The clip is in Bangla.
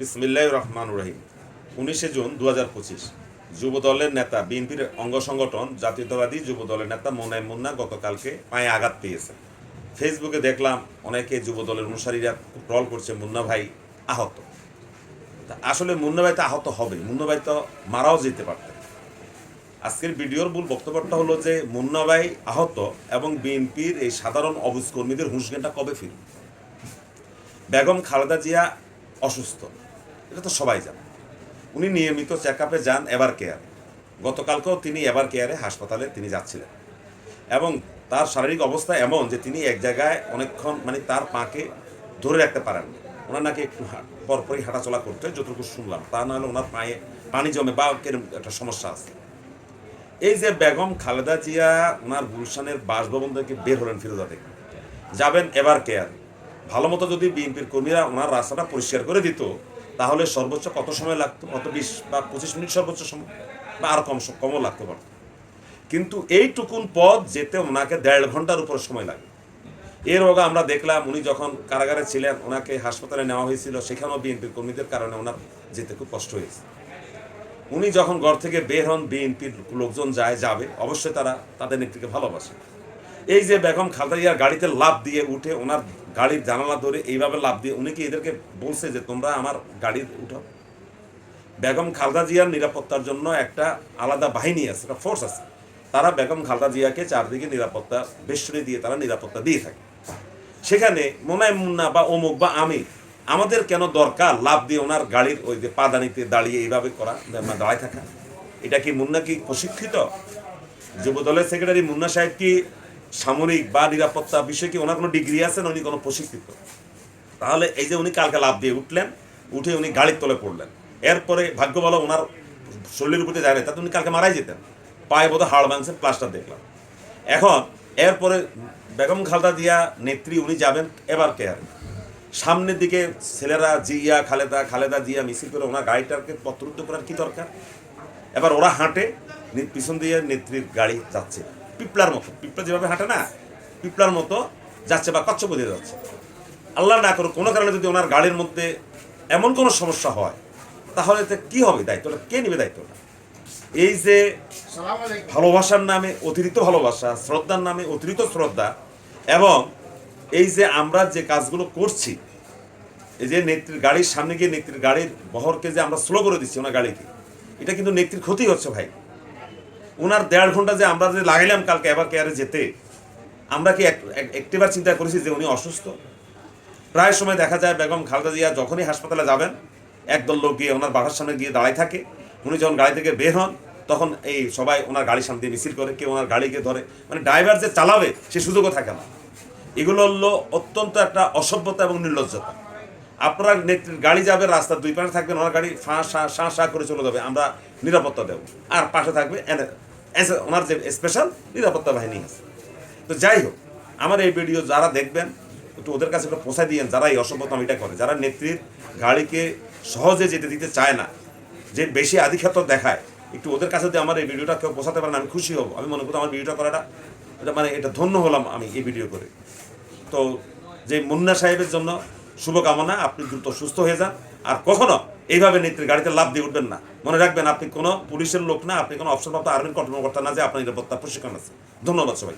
বিসমিল্লাহির রহমানির রহিম। 19শে জুন 2025 যুব দলের নেতা বিএনপির অঙ্গ সংগঠন জাতীয়তাবাদী যুব দলের নেতা মোনায়েম মুন্না গতকালকে পায়ে আঘাত পেয়েছেন। ফেসবুকে দেখলাম অনেকে যুব দলের অনুসারীরা ট্রল করছে মুন্না ভাই আহত। আসলে মুন্না ভাই তো আহত হবে, মুন্না ভাই তো মারাও যেতে পারতেন। আজকের ভিডিওর মূল বক্তব্যটা হলো যে মুন্না ভাই আহত এবং বিএনপির এই সাধারণ অবুঝ কর্মীদের হুঁশজ্ঞানটা কবে ফিরবে। বেগম খালেদা জিয়া অসুস্থ, এটা তো সবাই জানে। উনি নিয়মিত চেক আপে যান এভার কেয়ারে। গতকালকেও তিনি এভার কেয়ারে হাসপাতালে তিনি যাচ্ছিলেন এবং তার শারীরিক অবস্থা এমন যে তিনি এক জায়গায় অনেকক্ষণ তার পাকে ধরে রাখতে পারেন। ওনার নাকি একটু পরপরই হাঁটাচলা করতে যতটুকু শুনলাম, তা নাহলে ওনার পায়ে পানি জমে বা এরকম একটা সমস্যা আছে। এই যে বেগম খালেদা জিয়া ওনার গুলশানের বাসভবন থেকে বের হলেন ফিরোজা থেকে, যাবেন এভার কেয়ার। ভালো মতো যদি বিএনপির কর্মীরা ওনার রাস্তাটা পরিষ্কার করে দিত তাহলে সর্বোচ্চ কত সময় লাগতো, কত 20 বা 25 মিনিট সর্বোচ্চ সময়, বা আরও কমও লাগতে পারত। কিন্তু এইটুকুন পথ যেতে ওনাকে 1.5 ঘন্টার উপর সময় লাগে। এর আগে আমরা দেখলাম উনি যখন কারাগারে ছিলেন, ওনাকে হাসপাতালে নেওয়া হয়েছিল, সেখানেও বিএনপির কর্মীদের কারণে ওনার যেতে খুব কষ্ট হয়েছে। উনি যখন ঘর থেকে বের হন, বিএনপির লোকজন যাবে, অবশ্যই তারা তাদের নেত্রীকে ভালোবাসে। এই যে বেগম খালেদা জিয়ার গাড়িতে লাফ দিয়ে উঠে ওনার গাড়ির জানালা ধরে এইভাবে লাফ দিয়ে উনি কি এদেরকে বলছে যে তোমরা আমার গাড়ি উঠাও? বেগম খালেদা জিয়ার নিরাপত্তার জন্য একটা আলাদা বাহিনী আছে, একটা ফোর্স আছে। তারা বেগম খালেদা জিয়াকে চারদিকে নিরাপত্তা বেষ্টনী দিয়ে তারা নিরাপত্তা দিয়ে থাকে। সেখানে মোনায়েম মুন্না বা অমুক বা আমাদের কেন দরকার লাফ দিয়ে ওনার গাড়ির ওই যে পাদানিতে দাঁড়িয়ে এইভাবে করা, দাঁড়ায় থাকা? এটা কি মুন্না কি প্রশিক্ষিত? যুব দলের সেক্রেটারি মুন্না সাহেব কি সামরিক বা নিরাপত্তা বিষয়ে কি ওনার কোনো ডিগ্রি আছে না উনি কোনো প্রশিক্ষিত? তাহলে এই যে উনি কালকে লাফ দিয়ে উঠলেন, উঠে উনি গাড়ির তলে পড়লেন, এরপরে ভাগ্য ভালো ওনার শরীরের উপরে যায় না, তাতে উনি কালকে মারাই যেতেন। পায়ে বোধ হাড় ভাঙছে, প্লাস্টার দেখলাম। এখন এরপরে বেগম খালেদা জিয়া নেত্রী উনি যাবেন এভার কেয়ারে। সামনের দিকে ছেলেরা জিয়া খালেদা জিয়া মিছিল করে ওনার গাড়িটাকে পথরুদ্ধ করার কি দরকার? এবার ওরা হাঁটে, পিছন দিয়ে নেত্রীর গাড়ি যাচ্ছে পিপলার মতো, পিপলা যেভাবে হাঁটে না, পিপলার মতো যাচ্ছে বা কচ্ছপ দিয়ে যাচ্ছে। আল্লাহ না করুক কোনো কারণে যদি ওনার গাড়ির মধ্যে এমন কোনো সমস্যা হয় তাহলে কি হবে? দায়িত্বটা কে নেবে? দায়িত্বটা এই যে ভালোবাসার নামে অতিরিক্ত ভালোবাসা, শ্রদ্ধার নামে অতিরিক্ত শ্রদ্ধা, এবং এই যে আমরা যে কাজগুলো করছি, এই যে নেত্রীর গাড়ির সামনে গিয়ে নেত্রীর গাড়ির বহরকে যে আমরা স্লো করে দিচ্ছি ওনার গাড়িকে, এটা কিন্তু নেত্রীর ক্ষতি হচ্ছে ভাই। ওনার 1.5 ঘন্টা যে আমরা যে লাগাইলাম কালকে এভার কেয়ারে যেতে, আমরা কি একটিবার চিন্তা করেছি যে উনি অসুস্থ? প্রায় সময় দেখা যায় বেগম খালেদা জিয়া যখনই হাসপাতালে যাবেন, একদল লোক গিয়ে ওনার বাসার সামনে গিয়ে দাঁড়ায় থাকে। উনি যখন গাড়ি থেকে বের হন তখন এই সবাই ওনার গাড়ির সামনে দিয়ে মিছিল করে, কেউ ওনার গাড়িকে ধরে, ড্রাইভার যে চালাবে সে সুযোগও থাকে না। এগুলো হলো অত্যন্ত একটা অসভ্যতা এবং নির্লজ্জতা। আপনার নেত্রীর গাড়ি যাবে, রাস্তার দুই পাশে থাকবেন, ওনার গাড়ি ফাঁ করে চলে যাবে, আমরা নিরাপত্তা দেব, আর পাশে থাকবে ওনার যে স্পেশাল নিরাপত্তা বাহিনী আছে। তো যাই হোক, আমার এই ভিডিও যারা দেখবেন একটু ওদের কাছে একটু পৌঁছায় দিয়েন, যারা এই অসভ্যতামিটা করে, যারা নেত্রীর গাড়িকে সহজে যেতে দিতে চায় না, যে বেশি আধিক্যত দেখায়, একটু ওদের কাছে যদি আমার এই ভিডিওটা কেউ পৌঁছাতে পারেন আমি খুশি হব। আমি মনে করি আমার ভিডিওটা করাটা এটা ধন্য হলাম আমি এই ভিডিও করে। তো যে মুন্না সাহেবের জন্য শুভকামনা, আপনি দ্রুত সুস্থ হয়ে যান, আর কখনো এইভাবে নেত্রীর গাড়িতে লাফ দিয়ে উঠবেন না। মনে রাখবেন আপনি কোনো পুলিশের লোক না, আপনি কোনো অবসরপ্রাপ্ত আর্মির কর্মকর্তা না যে আপনার নিরাপত্তা প্রশিক্ষণ আছে। ধন্যবাদ সবাই।